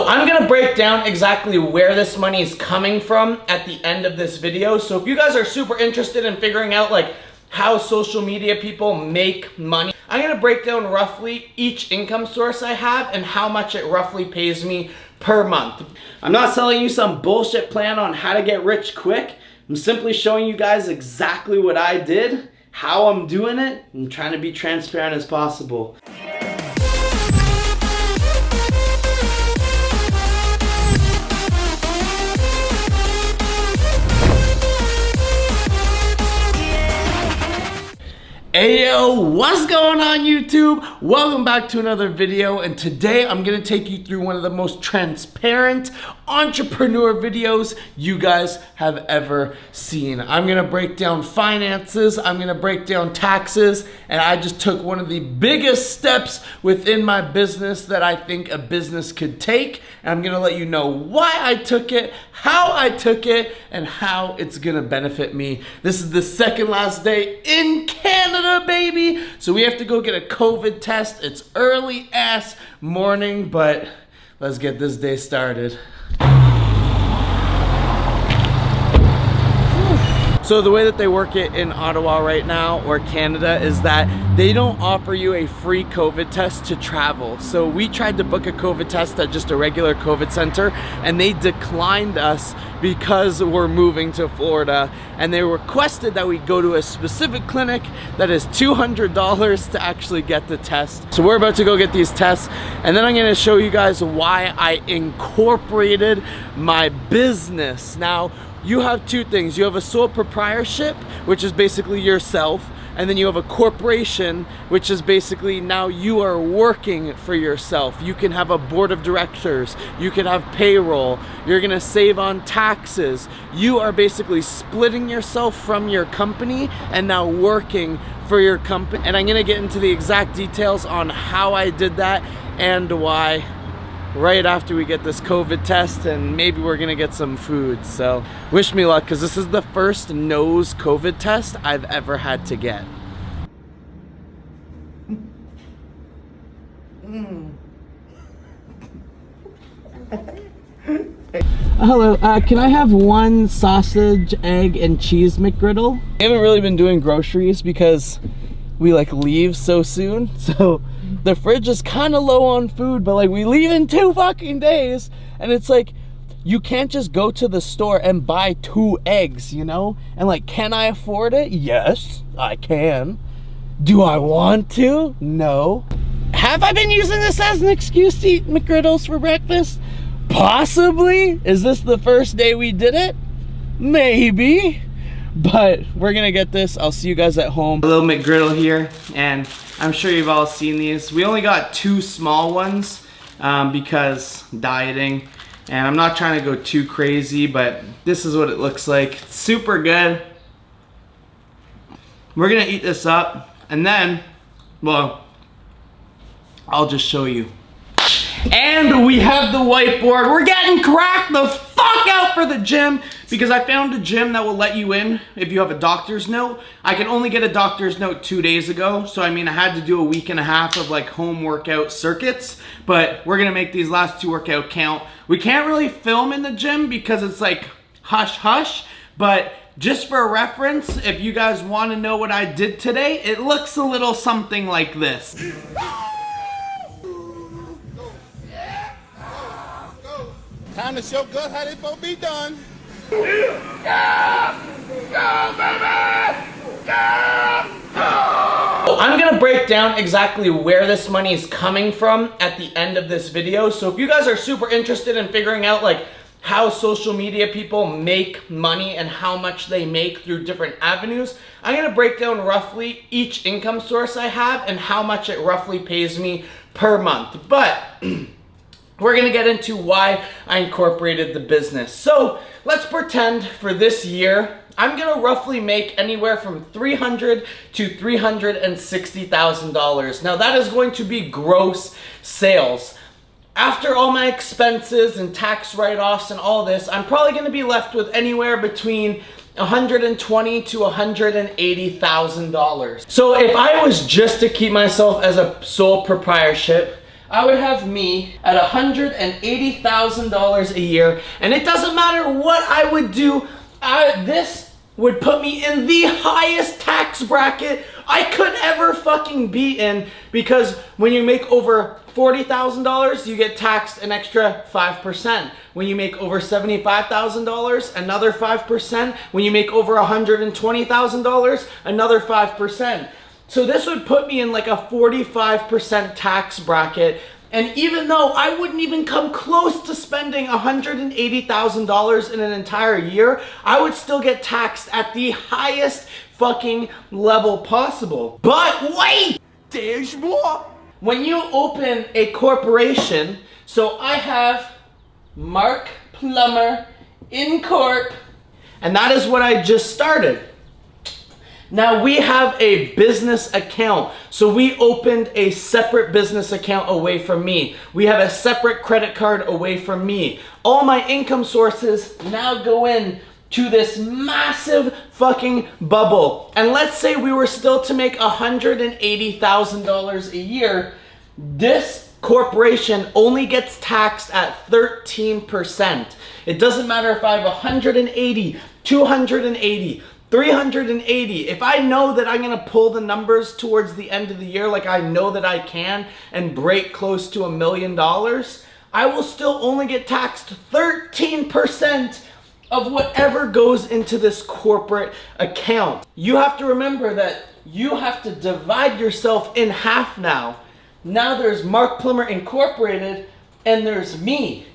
So I'm gonna break down exactly where this money is coming from at the end of this video. So if you guys are super interested in figuring out like how social media people make money, I'm gonna break down roughly each income source I have and how much it roughly pays me per month. I'm not selling you some bullshit plan on how to get rich quick. I'm simply showing you guys exactly what I did, how I'm doing it, and trying to be transparent as possible. Hey yo, what's going on YouTube? Welcome back to another video, and today I'm gonna take you through one of the most transparent entrepreneur videos you guys have ever seen. I'm gonna break down finances, I'm gonna break down taxes, and I just took one of the biggest steps within my business that I think a business could take, and I'm gonna let you know why I took it, how I took it, and how it's gonna benefit me. This is the second last day in Canada, baby. So we have to go get a COVID test. It's early ass morning, but let's get this day started. So the way that they work it in Ottawa right now, or Canada, is that they don't offer you a free COVID test to travel. So we tried to book a COVID test at just a regular COVID center, and they declined us because we're moving to Florida, and they requested that we go to a specific clinic that is $200 to actually get the test. So we're about to go get these tests, and then I'm gonna show you guys why I incorporated my business. Now, you have two things. You have a sole proprietorship, which is basically yourself, and then you have a corporation, which is basically now you are working for yourself. You can have a board of directors, you can have payroll, you're gonna save on taxes. You are basically splitting yourself from your company and now working for your company. And I'm gonna get into the exact details on how I did that and why right after we get this COVID test, and maybe we're gonna get some food. So wish me luck, because this is the first nose COVID test I've ever had to get. Hello, can I have one sausage, egg, and cheese McGriddle? I haven't really been doing groceries because we like leave so soon, so the fridge is kind of low on food, but like we leave in 2 fucking days, and it's like you can't just go to the store and buy 2 eggs, you know? And like, can I afford it? Yes, I can. Do I want to? No. Have I been using this as an excuse to eat McGriddles for breakfast? Possibly. Is this the first day we did it? Maybe. But we're gonna get this. I'll see you guys at home. A little McGriddle here, and I'm sure you've all seen these. We only got 2 small ones because dieting, and I'm not trying to go too crazy, but this is what it looks like. It's super good. We're gonna eat this up, and then, well, I'll just show you. And we have the whiteboard. We're getting cracked the fuck out for the gym, because I found a gym that will let you in if you have a doctor's note. I can only get a doctor's note 2 days ago, so I mean I had to do a week and a half of like home workout circuits, but we're gonna make these last 2 workout count. We can't really film in the gym because it's like hush hush, but just for reference, if you guys want to know what I did today, it looks a little something like this. Time to show God how they supposed to be done. Go, baby! Go! I'm gonna break down exactly where this money is coming from at the end of this video. So if you guys are super interested in figuring out like how social media people make money and how much they make through different avenues, I'm gonna break down roughly each income source I have and how much it roughly pays me per month. But we're gonna get into why I incorporated the business. So let's pretend for this year, I'm gonna roughly make anywhere from $300,000 to $360,000. Now that is going to be gross sales. After all my expenses and tax write-offs and all this, I'm probably gonna be left with anywhere between $120,000 to $180,000. So if I was just to keep myself as a sole proprietorship, I would have me at $180,000 a year, and it doesn't matter what I would do, this would put me in the highest tax bracket I could ever fucking be in, because when you make over $40,000, you get taxed an extra 5%. When you make over $75,000, another 5%. When you make over $120,000, another 5%. So this would put me in like a 45% tax bracket. And even though I wouldn't even come close to spending $180,000 in an entire year, I would still get taxed at the highest fucking level possible. But wait! There's more! When you open a corporation, so I have Mark Plummer Incorp, and that is what I just started. Now we have a business account. So we opened a separate business account away from me. We have a separate credit card away from me. All my income sources now go in to this massive fucking bubble. And let's say we were still to make $180,000 a year. This corporation only gets taxed at 13%. It doesn't matter if I have 180, 280, 380. If I know that I'm gonna pull the numbers towards the end of the year, like I know that I can, and break close to $1 million, I will still only get taxed 13% of whatever goes into this corporate account. You have to remember that you have to divide yourself in half now. Now there's Mark Plummer Incorporated and there's me.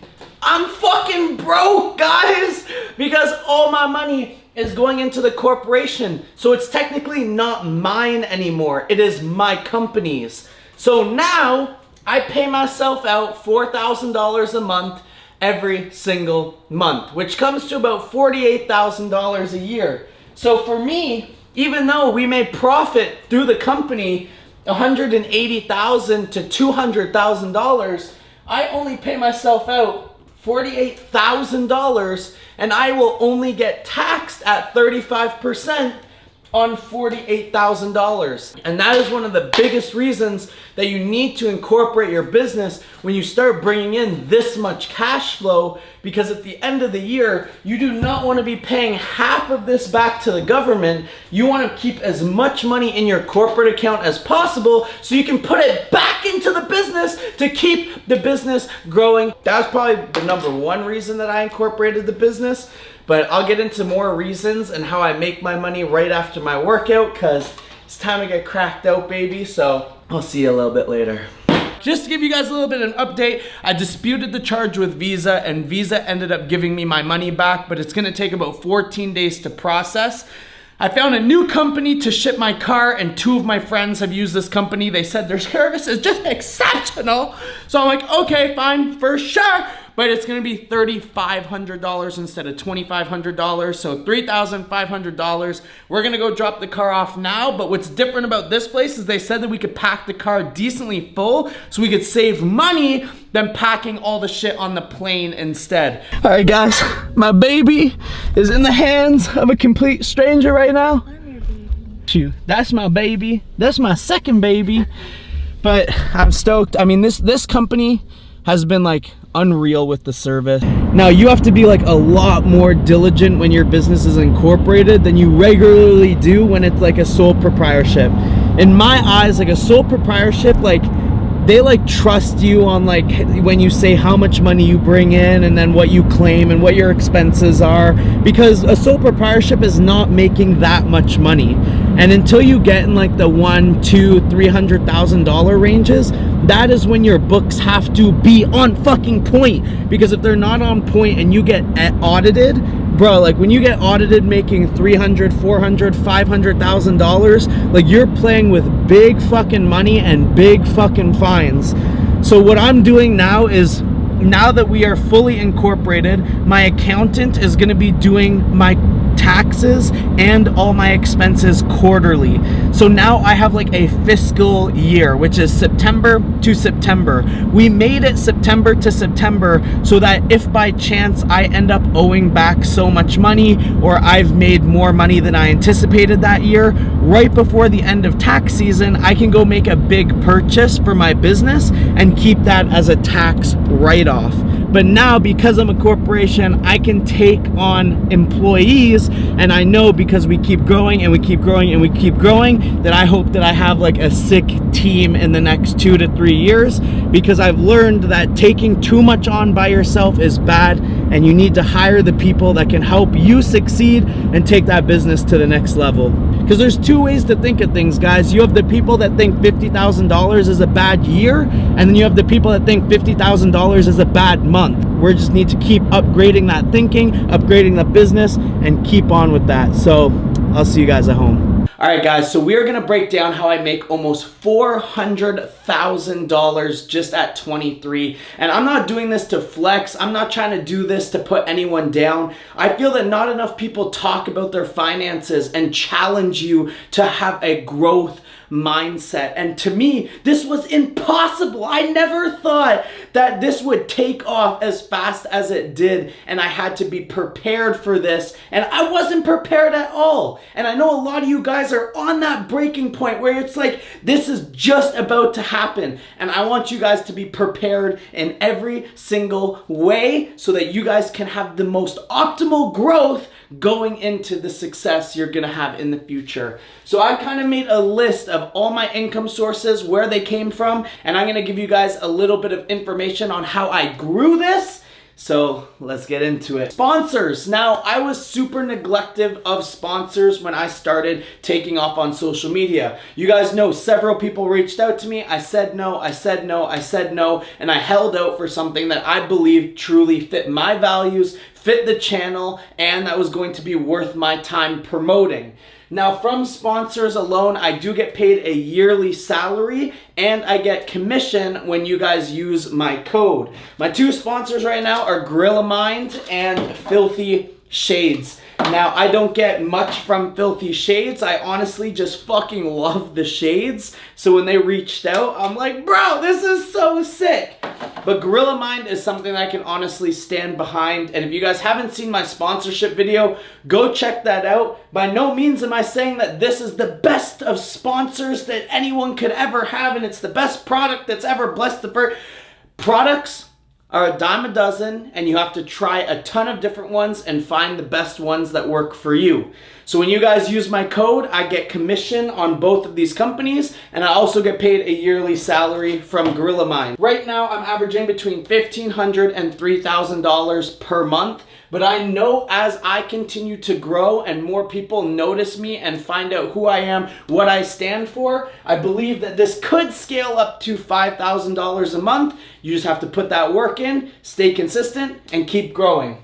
I'm fucking broke, guys, because all my money is going into the corporation. So it's technically not mine anymore. It is my company's. So now I pay myself out $4,000 a month every single month, which comes to about $48,000 a year. So for me, even though we may profit through the company $180,000 to $200,000, I only pay myself out $48,000, and I will only get taxed at 35% on $48,000. And that is one of the biggest reasons that you need to incorporate your business when you start bringing in this much cash flow, because at the end of the year, you do not want to be paying half of this back to the government. You want to keep as much money in your corporate account as possible so you can put it back into the business to keep the business growing. That's probably the number one reason that I incorporated the business. But I'll get into more reasons and how I make my money right after my workout, because it's time to get cracked out, baby. So I'll see you a little bit later. Just to give you guys a little bit of an update, I disputed the charge with Visa, and Visa ended up giving me my money back, but it's gonna take about 14 days to process. I found a new company to ship my car, and 2 of my friends have used this company. They said their service is just exceptional. So I'm like, okay, fine, for sure. But it's gonna be $3,500 instead of $2,500, so $3,500. We're gonna go drop the car off now, but what's different about this place is they said that we could pack the car decently full so we could save money than packing all the shit on the plane instead. All right, guys, my baby is in the hands of a complete stranger right now. I'm your baby. That's my baby. That's my second baby. But I'm stoked. I mean, this company has been like unreal with the service. Now you have to be like a lot more diligent when your business is incorporated than you regularly do when it's like a sole proprietorship. In my eyes, like a sole proprietorship, like they like trust you on like when you say how much money you bring in and then what you claim and what your expenses are, because a sole proprietorship is not making that much money. And until you get in like the $100,000, $200,000, $300,000 ranges, that is when your books have to be on fucking point. Because if they're not on point and you get audited, bro, like when you get audited making $300,000, $400,000, $500,000, like you're playing with big fucking money and big fucking fines. So what I'm doing now is, now that we are fully incorporated, my accountant is going to be doing my taxes and all my expenses quarterly. So now I have like a fiscal year, which is September to September. We made it September to September so that if by chance I end up owing back so much money, or I've made more money than I anticipated that year, right before the end of tax season, I can go make a big purchase for my business and keep that as a tax write-off. But now, because I'm a corporation, I can take on employees, and I know because we keep growing and we keep growing and we keep growing, that I hope that I have like a sick team in the next 2 to 3 years, because I've learned that taking too much on by yourself is bad, and you need to hire the people that can help you succeed and take that business to the next level. Because there's two ways to think of things, guys. You have the people that think $50,000 is a bad year, and then you have the people that think $50,000 is a bad month. We just need to keep upgrading that thinking, upgrading the business, and keep on with that. So I'll see you guys at home. All right, guys, so we're gonna break down how I make almost $400,000 just at 23. And I'm not doing this to flex. I'm not trying to do this to put anyone down. I feel that not enough people talk about their finances and challenge you to have a growth mindset. And to me, this was impossible. I never thought that this would take off as fast as it did, and I had to be prepared for this, and I wasn't prepared at all. And I know a lot of you guys are on that breaking point where it's like, this is just about to happen, and I want you guys to be prepared in every single way so that you guys can have the most optimal growth going into the success you're gonna have in the future. So I kind of made a list of all my income sources, where they came from, and I'm gonna give you guys a little bit of information on how I grew this. So let's get into it. Sponsors. Now, I was super neglective of sponsors when I started taking off on social media. You guys know several people reached out to me. I said no, I said no, I said no, and I held out for something that I believed truly fit my values, fit the channel, and that was going to be worth my time promoting. Now, from sponsors alone, I do get paid a yearly salary, and I get commission when you guys use my code. My two sponsors right now are Gorilla Mind and Filthy Shades. Now, I don't get much from Filthy Shades. I honestly just fucking love the shades. So when they reached out, I'm like, bro, this is so sick. But Gorilla Mind is something I can honestly stand behind. And if you guys haven't seen my sponsorship video, go check that out. By no means am I saying that this is the best of sponsors that anyone could ever have, and it's the best product that's ever blessed the earth. Products are a dime a dozen, and you have to try a ton of different ones and find the best ones that work for you. So when you guys use my code, I get commission on both of these companies, and I also get paid a yearly salary from Gorilla Mind. Right now, I'm averaging between $1,500 and $3,000 per month, but I know as I continue to grow and more people notice me and find out who I am, what I stand for, I believe that this could scale up to $5,000 a month. You just have to put that work in, stay consistent, and keep growing.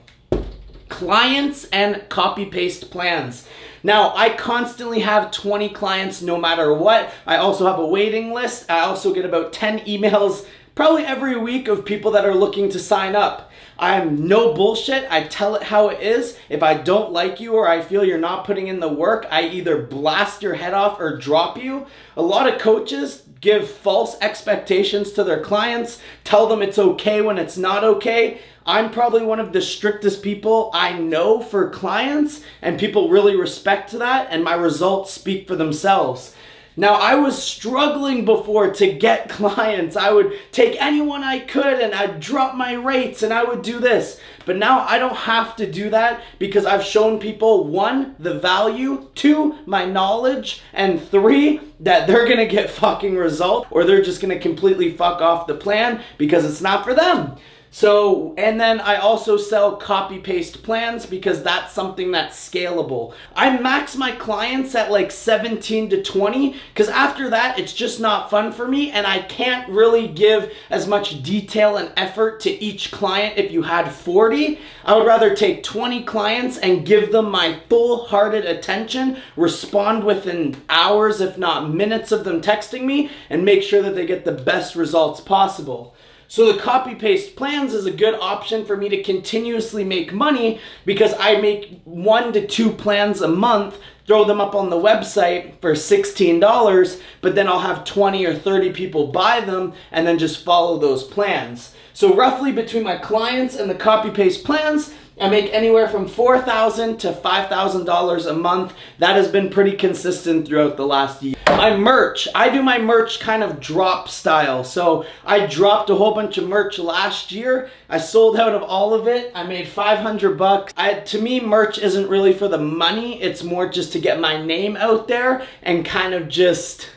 Clients and copy-paste plans. Now, I constantly have 20 clients no matter what. I also have a waiting list. I also get about 10 emails probably every week of people that are looking to sign up. I'm no bullshit. I tell it how it is. If I don't like you or I feel you're not putting in the work, I either blast your head off or drop you. A lot of coaches give false expectations to their clients, tell them it's okay when it's not okay. I'm probably one of the strictest people I know for clients, and people really respect that, and my results speak for themselves. Now, I was struggling before to get clients. I would take anyone I could and I'd drop my rates and I would do this. But now I don't have to do that because I've shown people, 1, the value, 2, my knowledge, and 3, that they're gonna get fucking results, or they're just gonna completely fuck off the plan because it's not for them. So, and then I also sell copy-paste plans because that's something that's scalable. I max my clients at like 17 to 20 because after that, it's just not fun for me, and I can't really give as much detail and effort to each client if you had 40. I would rather take 20 clients and give them my full-hearted attention, respond within hours, if not minutes of them texting me, and make sure that they get the best results possible. So the copy paste plans is a good option for me to continuously make money because I make 1 to 2 plans a month, throw them up on the website for $16, but then I'll have 20 or 30 people buy them and then just follow those plans. So roughly between my clients and the copy paste plans, I make anywhere from $4,000 to $5,000 a month. That has been pretty consistent throughout the last year. My merch, I do my merch kind of drop style. So I dropped a whole bunch of merch last year. I sold out of all of it. I made $500. To me, merch isn't really for the money. It's more just to get my name out there and kind of just,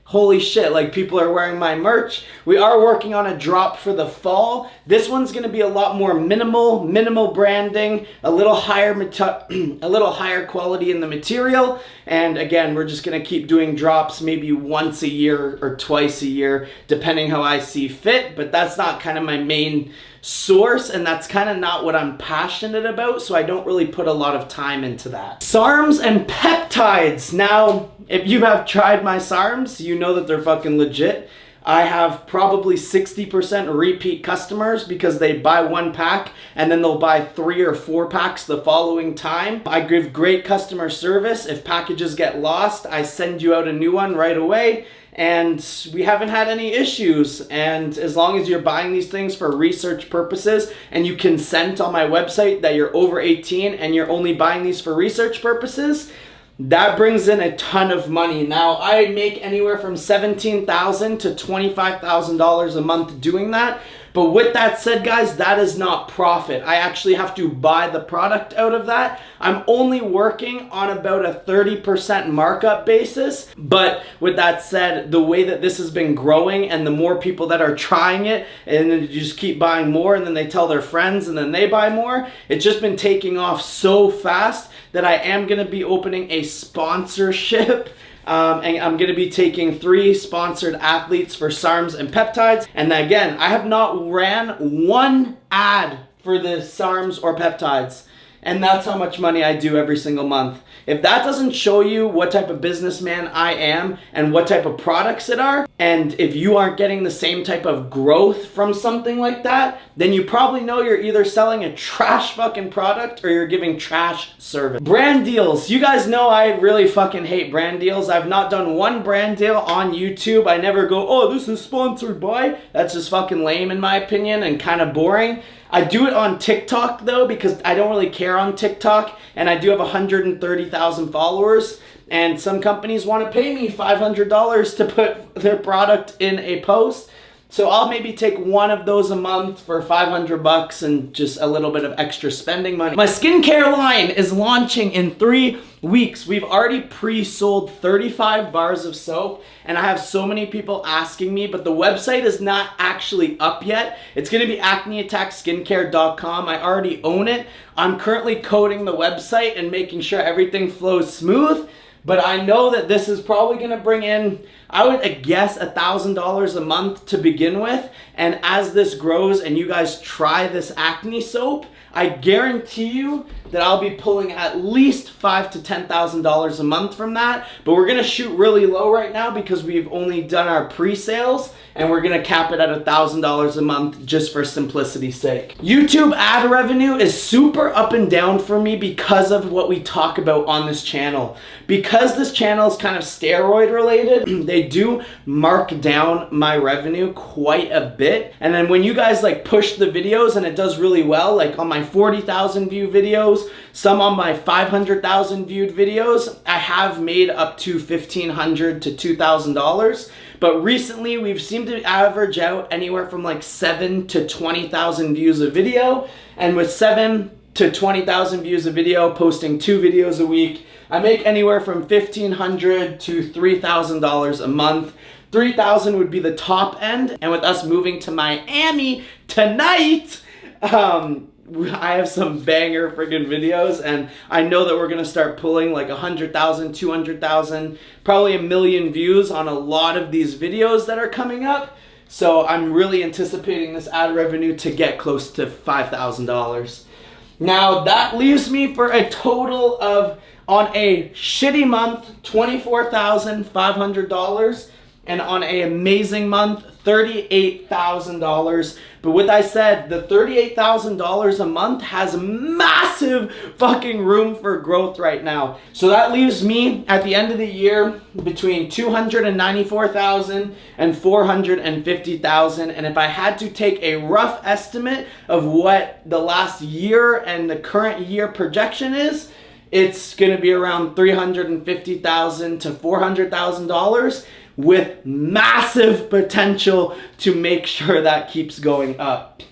holy shit, like people are wearing my merch. We are working on a drop for the fall. This one's gonna be a lot more minimal branding, a little higher quality in the material. And again, we're just gonna keep doing drops maybe once a year or twice a year, depending how I see fit, but that's not kind of my main source, and that's kind of not what I'm passionate about, so I don't really put a lot of time into that. SARMs and peptides. Now, if you have tried my SARMs, you know that they're fucking legit. I have probably 60% repeat customers because they buy 1 pack and then they'll buy 3 or 4 packs the following time. I give great customer service. If packages get lost, I send you out a new one right away. And we haven't had any issues. And as long as you're buying these things for research purposes and you consent on my website that you're over 18 and you're only buying these for research purposes, that brings in a ton of money. Now, I make anywhere from $17,000 to $25,000 a month doing that. But with that said, guys, that is not profit. I actually have to buy the product out of that. I'm only working on about a 30% markup basis. But with that said, the way that this has been growing and the more people that are trying it, and then you just keep buying more and then they tell their friends and then they buy more, it's just been taking off so fast that I am gonna be opening a sponsorship. And I'm going to be taking 3 sponsored athletes for SARMs and peptides. And again, I have not ran 1 ad for the SARMs or peptides. And that's how much money I do every single month. If that doesn't show you what type of businessman I am and what type of products it are, and if you aren't getting the same type of growth from something like that, then you probably know you're either selling a trash fucking product or you're giving trash service. Brand deals. You guys know I really fucking hate brand deals. I've not done 1 brand deal on YouTube. I never go, oh, this is sponsored by. That's just fucking lame in my opinion and kind of boring. I do it on TikTok though because I don't really care on TikTok, and I do have 130,000 followers, and some companies want to pay me $500 to put their product in a post. So I'll maybe take 1 of those a month for $500 and just a little bit of extra spending money. My skincare line is launching in 3 weeks. We've already pre-sold 35 bars of soap, and I have so many people asking me, but the website is not actually up yet. It's gonna be acneattackskincare.com. I already own it. I'm currently coding the website and making sure everything flows smooth. But I know that this is probably going to bring in, I would guess, $1,000 a month to begin with. And as this grows and you guys try this acne soap, I guarantee you that I'll be pulling at least $5,000 to $10,000 a month from that. But we're going to shoot really low right now because we've only done our pre-sales, and we're going to cap it at $1,000 a month just for simplicity's sake. YouTube ad revenue is super up and down for me because of what we talk about on this channel. Because this channel is kind of steroid related, they do mark down my revenue quite a bit. And then when you guys like push the videos and it does really well, like on my 40,000 view videos, some on my 500,000 viewed videos, I have made up to $1,500 to $2,000. But recently we've seemed to average out anywhere from like 7 to 20,000 views a video. And with 7 to 20,000 views a video, posting 2 videos a week, I make anywhere from $1,500 to $3,000 a month. $3,000 would be the top end. And with us moving to Miami tonight, I have some banger friggin' videos, and I know that we're gonna start pulling like 100,000, 200,000, probably 1 million views on a lot of these videos that are coming up. So I'm really anticipating this ad revenue to get close to $5,000. Now that leaves me for a total of, on a shitty month, $24,500, and on an amazing month, $38,000. But with that said, the $38,000 a month has massive fucking room for growth right now. So that leaves me at the end of the year between $294,000 and $450,000. And if I had to take a rough estimate of what the last year and the current year projection is, it's gonna be around $350,000 to $400,000 with massive potential to make sure that keeps going up.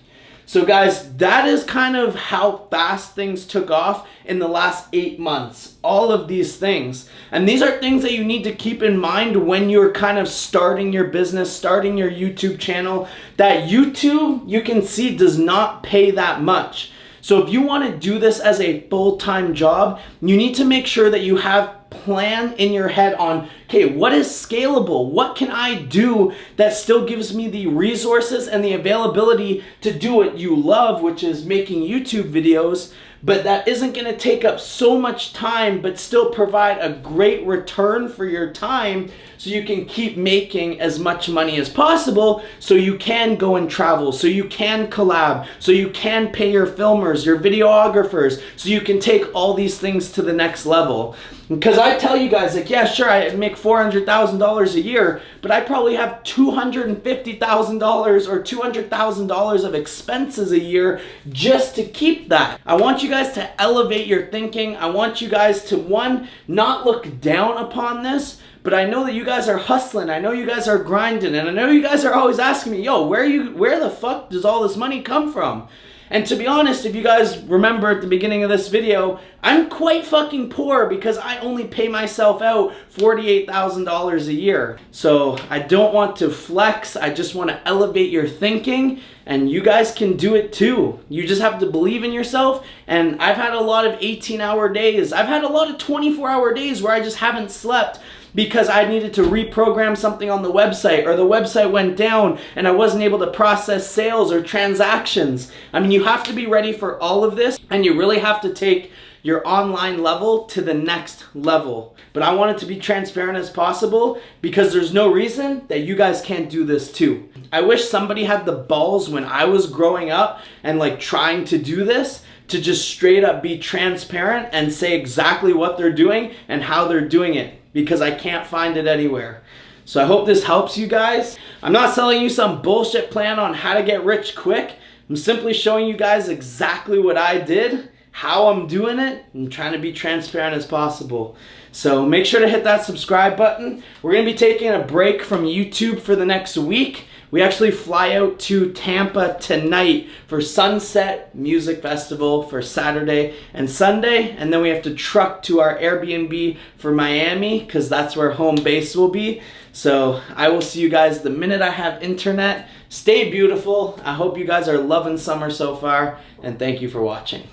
So guys, that is kind of how fast things took off in the last 8 months. All of these things. And these are things that you need to keep in mind when you're kind of starting your business, starting your YouTube channel. That YouTube, you can see, does not pay that much. So if you want to do this as a full-time job, you need to make sure that you have plan in your head on, okay, what is scalable? What can I do that still gives me the resources and the availability to do what you love, which is making YouTube videos, but that isn't going to take up so much time but still provide a great return for your time so you can keep making as much money as possible, so you can go and travel, so you can collab, so you can pay your filmers, your videographers, so you can take all these things to the next level. Because I tell you guys, like, yeah, sure, I make $400,000 a year, but I probably have $250,000 or $200,000 of expenses a year just to keep that. I want you guys to elevate your thinking. I want you guys to, one, not look down upon this, but I know that you guys are hustling. I know you guys are grinding, and I know you guys are always asking me, yo, where the fuck does all this money come from? And to be honest, if you guys remember at the beginning of this video, I'm quite fucking poor because I only pay myself out $48,000 a year. So I don't want to flex. I just want to elevate your thinking, and you guys can do it too. You just have to believe in yourself. And I've had a lot of 18-hour days. I've had a lot of 24-hour days where I just haven't slept because I needed to reprogram something on the website, or the website went down and I wasn't able to process sales or transactions. I mean, you have to be ready for all of this, and you really have to take your online level to the next level. But I want it to be transparent as possible because there's no reason that you guys can't do this too. I wish somebody had the balls when I was growing up and like trying to do this, to just straight up be transparent and say exactly what they're doing and how they're doing it, because I can't find it anywhere. So I hope this helps you guys. I'm not selling you some bullshit plan on how to get rich quick. I'm simply showing you guys exactly what I did, how I'm doing it, and trying to be transparent as possible. So make sure to hit that subscribe button. We're gonna be taking a break from YouTube for the next week. We actually fly out to Tampa tonight for Sunset Music Festival for Saturday and Sunday, and then we have to truck to our Airbnb for Miami because that's where home base will be. So I will see you guys the minute I have internet. Stay beautiful. I hope you guys are loving summer so far, and thank you for watching.